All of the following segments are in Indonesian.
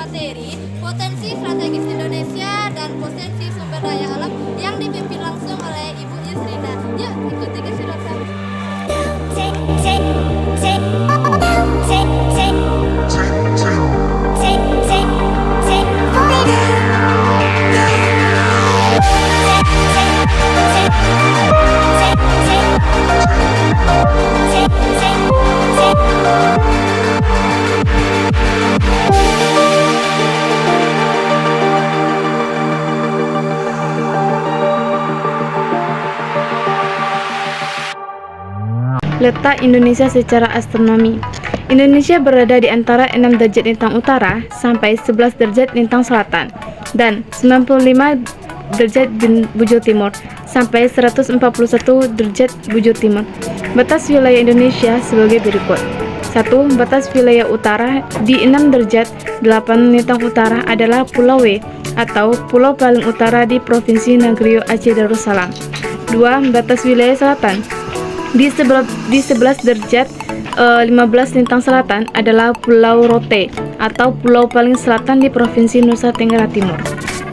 materi, potensi strategis Indonesia, dan potensi sumber daya alam yang dipimpin langsung oleh Ibu Yusrina. Yuk, ikuti keseruan. Letak Indonesia secara astronomi. Indonesia berada di antara 6 derajat lintang utara sampai 11 derajat lintang selatan dan 95 derajat bujur timur sampai 141 derajat bujur timur. Batas wilayah Indonesia sebagai berikut. 1. Batas wilayah utara di 6 derajat 8 lintang utara adalah Pulau W atau pulau paling utara di Provinsi Negeri Aceh Darussalam. 2. Batas wilayah selatan di 11 derajat 15 lintang selatan adalah Pulau Rote atau pulau paling selatan di Provinsi Nusa Tenggara Timur.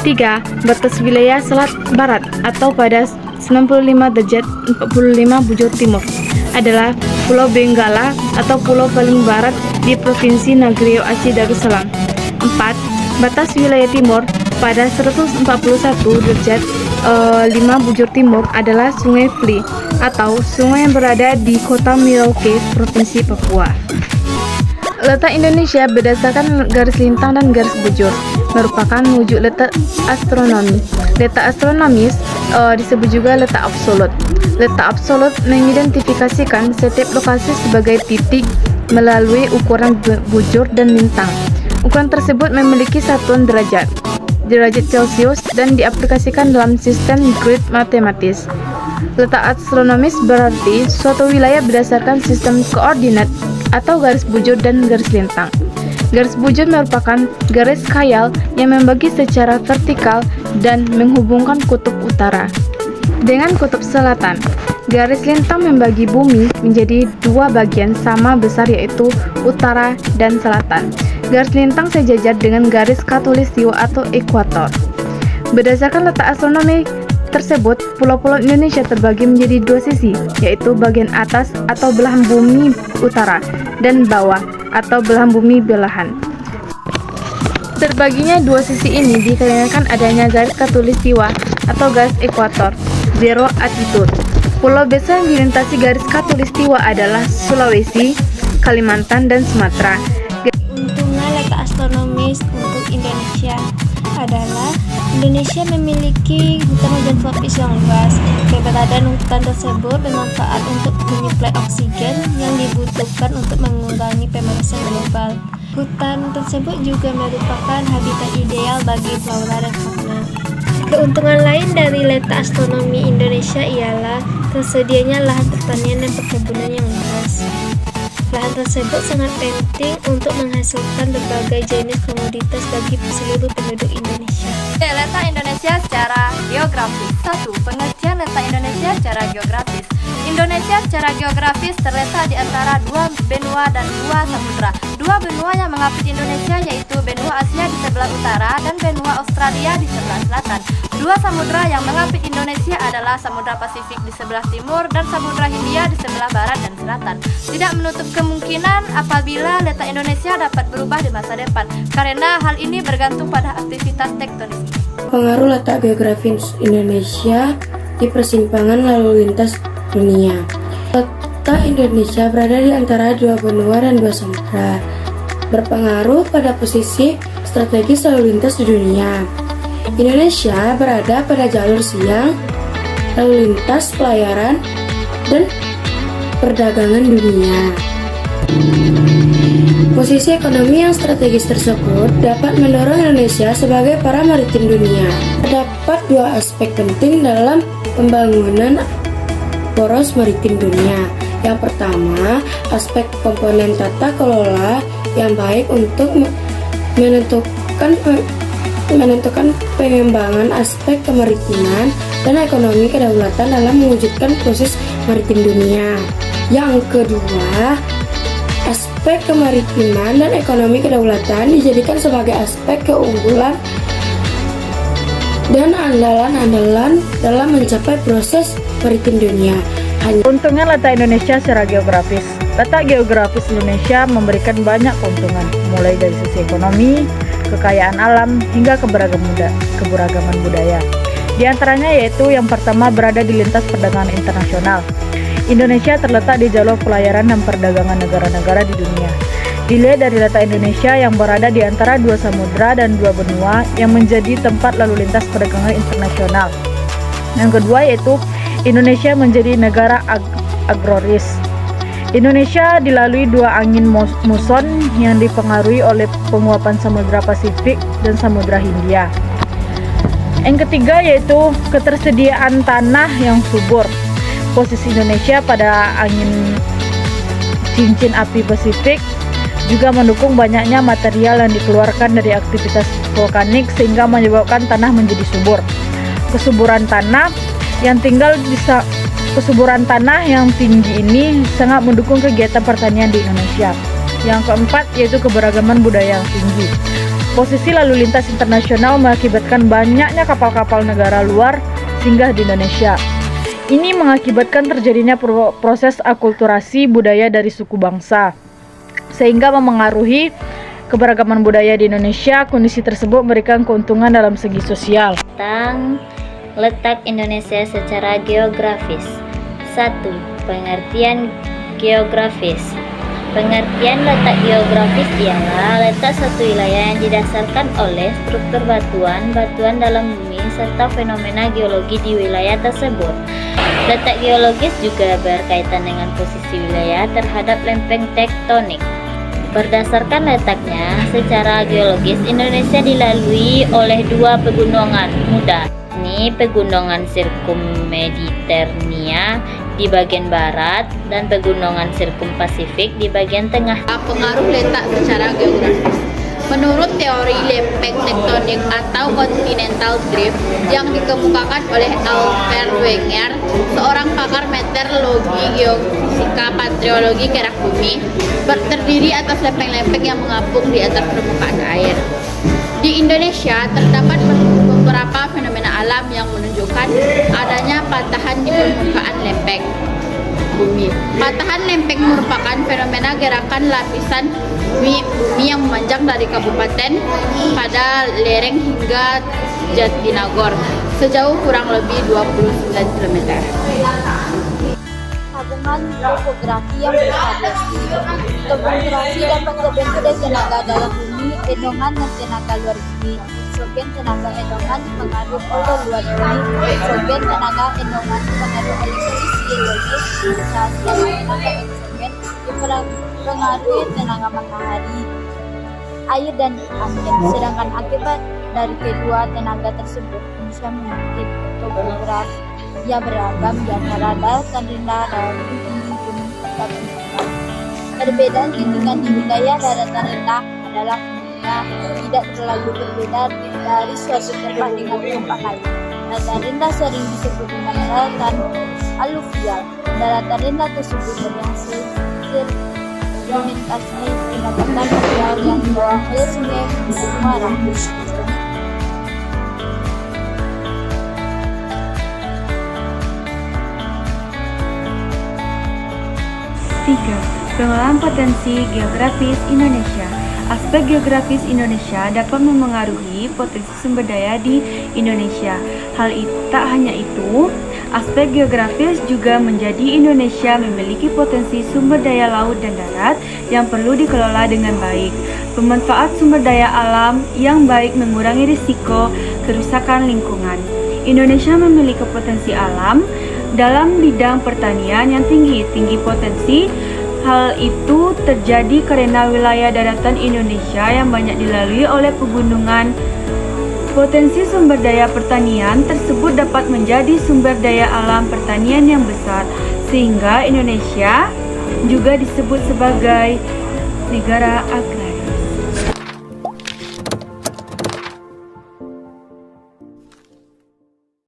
3. Batas wilayah selat barat atau pada 95 derajat 45 bujur timur adalah Pulau Benggala atau pulau paling barat di Provinsi Negeri Aceh Darussalam. 4. Batas wilayah timur pada 141 derajat 5 bujur timur adalah Sungai Fli atau sungai yang berada di kota Merauke, Provinsi Papua. Letak Indonesia berdasarkan garis lintang dan garis bujur merupakan wujud letak astronomi. Letak astronomis disebut juga letak absolut. Letak absolut mengidentifikasikan setiap lokasi sebagai titik melalui ukuran bujur dan lintang. Ukuran tersebut memiliki satuan derajat Celcius dan diaplikasikan dalam sistem grid matematis. Letak astronomis berarti suatu wilayah berdasarkan sistem koordinat atau garis bujur dan garis lintang. Garis bujur merupakan garis khayal yang membagi secara vertikal dan menghubungkan kutub utara dengan kutub selatan. Garis lintang membagi bumi menjadi dua bagian sama besar yaitu utara dan selatan. Garis lintang sejajar dengan garis khatulistiwa atau ekuator. Berdasarkan letak astronomi tersebut, pulau-pulau Indonesia terbagi menjadi dua sisi, yaitu bagian atas atau belahan bumi utara dan bawah atau belahan bumi belahan. Terbaginya dua sisi ini dikarenakan adanya garis khatulistiwa atau garis ekuator, zero altitude. Pulau besar yang dilintasi garis khatulistiwa adalah Sulawesi, Kalimantan, dan Sumatera. Keuntungan letak astronomis untuk Indonesia adalah Indonesia memiliki hutan hujan tropis yang luas. Keberadaan hutan tersebut bermanfaat untuk menyuplai oksigen yang dibutuhkan untuk mengurangi pemanasan global. Hutan tersebut juga merupakan habitat ideal bagi flora dan fauna. Keuntungan lain dari letak astronomi Indonesia ialah tersedianya lahan pertanian dan perkebunan yang luas. Lahan tersebut sangat penting untuk menghasilkan berbagai jenis komoditas bagi seluruh penduduk Indonesia. Letak Indonesia secara geografis. 1. Pengertian letak Indonesia secara geografis. Indonesia secara geografis terletak di antara dua benua dan dua samudra. Dua benua yang mengapit Indonesia yaitu benua Asia di sebelah utara dan benua Australia di sebelah selatan. Dua samudra yang mengapit Indonesia adalah Samudra Pasifik di sebelah timur dan Samudra Hindia di sebelah barat dan selatan. Tidak menutup kemungkinan apabila letak Indonesia dapat berubah di masa depan, karena hal ini bergantung pada aktivitas tektonis. Pengaruh letak geografis Indonesia di persimpangan lalu lintas dunia. Letak Indonesia berada di antara dua benua dan dua samudra, berpengaruh pada posisi strategis lalu lintas di dunia. Indonesia berada pada jalur siang, lalu lintas pelayaran, dan perdagangan dunia. Posisi ekonomi yang strategis tersebut dapat mendorong Indonesia sebagai para maritim dunia. Terdapat dua aspek penting dalam pembangunan poros maritim dunia. Yang pertama, aspek komponen tata kelola yang baik untuk menentukan pengembangan aspek kemaritiman dan ekonomi kedaulatan dalam mewujudkan proses maritim dunia. Yang kedua, aspek Aspek kemaritiman dan ekonomi kedaulatan dijadikan sebagai aspek keunggulan dan andalan-andalan dalam mencapai proses maritim dunia. Keuntungan letak Indonesia secara geografis. Letak geografis Indonesia memberikan banyak keuntungan, mulai dari sisi ekonomi, kekayaan alam, hingga keberagaman budaya. Di antaranya yaitu yang pertama, berada di lintas perdagangan internasional. Indonesia terletak di jalur pelayaran dan perdagangan negara-negara di dunia. Dilihat dari letak Indonesia yang berada di antara dua samudra dan dua benua yang menjadi tempat lalu lintas perdagangan internasional. Yang kedua yaitu Indonesia menjadi negara agraris. Indonesia dilalui dua angin muson yang dipengaruhi oleh penguapan Samudra Pasifik dan Samudra Hindia. Yang ketiga yaitu ketersediaan tanah yang subur. Posisi Indonesia pada angin cincin api Pasifik juga mendukung banyaknya material yang dikeluarkan dari aktivitas vulkanik sehingga menyebabkan tanah menjadi subur. Kesuburan tanah yang tinggi ini sangat mendukung kegiatan pertanian di Indonesia. Yang keempat yaitu keberagaman budaya yang tinggi. Posisi lalu lintas internasional mengakibatkan banyaknya kapal-kapal negara luar singgah di Indonesia. Ini mengakibatkan terjadinya proses akulturasi budaya dari suku bangsa, sehingga memengaruhi keberagaman budaya di Indonesia. Kondisi tersebut memberikan keuntungan dalam segi sosial. Tentang letak Indonesia secara geografis. 1. Pengertian geografis. Pengertian letak geografis ialah letak suatu wilayah yang didasarkan oleh struktur batuan dalam bumi serta fenomena geologi di wilayah tersebut. Letak geologis juga berkaitan dengan posisi wilayah terhadap lempeng tektonik. Berdasarkan letaknya secara geologis, Indonesia dilalui oleh dua pegunungan muda. Ini pegunungan Sirkummediterania di bagian barat dan pegunungan Sirkumpasifik di bagian tengah. Pengaruh letak secara geografis. Menurut teori lempeng tektonik atau continental drift yang dikemukakan oleh Alfred Wegener, seorang pakar meteorologi, geofisika, patologi kerak bumi, terdiri atas lempeng-lempeng yang mengapung di atas permukaan air. Di Indonesia terdapat beberapa fenomena alam yang menunjukkan adanya patahan di permukaan lempeng bumi. Patahan lempeng merupakan fenomena gerakan lapisan bumi yang memanjang dari kabupaten pada lereng hingga Jatinagor sejauh kurang lebih 29 km. Tabungan topografi yang bervariasi. Topografi dapat terbentuk dari tenaga dalam bumi, endongan dan tenaga luar bumi. Sebagian tenaga endongan dipengaruhi oleh luar bumi, sebagian tenaga endongan dipengaruhi oleh kondisi geologis, dan tenaga eksogen dipengaruhi tenaga matahari, air dan angin. Sedangkan akibat dari kedua tenaga tersebut, Indonesia memiliki topografi yang beragam di antara daratan rendah dan tinggi gunung serta pegunungan. Perbedaan ketinggian di wilayah daratan rendah adalah tidak terlalu berbeda dari suatu tempat dengan tempat lain. Daratan rendah sering disebut dengan daratan aluvial. Daratan rendah tersebut berhasil sedimentasi pendapatan material yang dibawa oleh sungai Semarang. 3. Pengelolaan potensi geografis Indonesia. Aspek geografis Indonesia dapat memengaruhi potensi sumber daya di Indonesia. Tak hanya itu, aspek geografis juga menjadi Indonesia memiliki potensi sumber daya laut dan darat yang perlu dikelola dengan baik. Pemanfaat sumber daya alam yang baik mengurangi risiko kerusakan lingkungan. Indonesia memiliki potensi alam dalam bidang pertanian yang tinggi potensi. Hal itu terjadi karena wilayah daratan Indonesia yang banyak dilalui oleh pegunungan. Potensi sumber daya pertanian tersebut dapat menjadi sumber daya alam pertanian yang besar, sehingga Indonesia juga disebut sebagai negara agraris.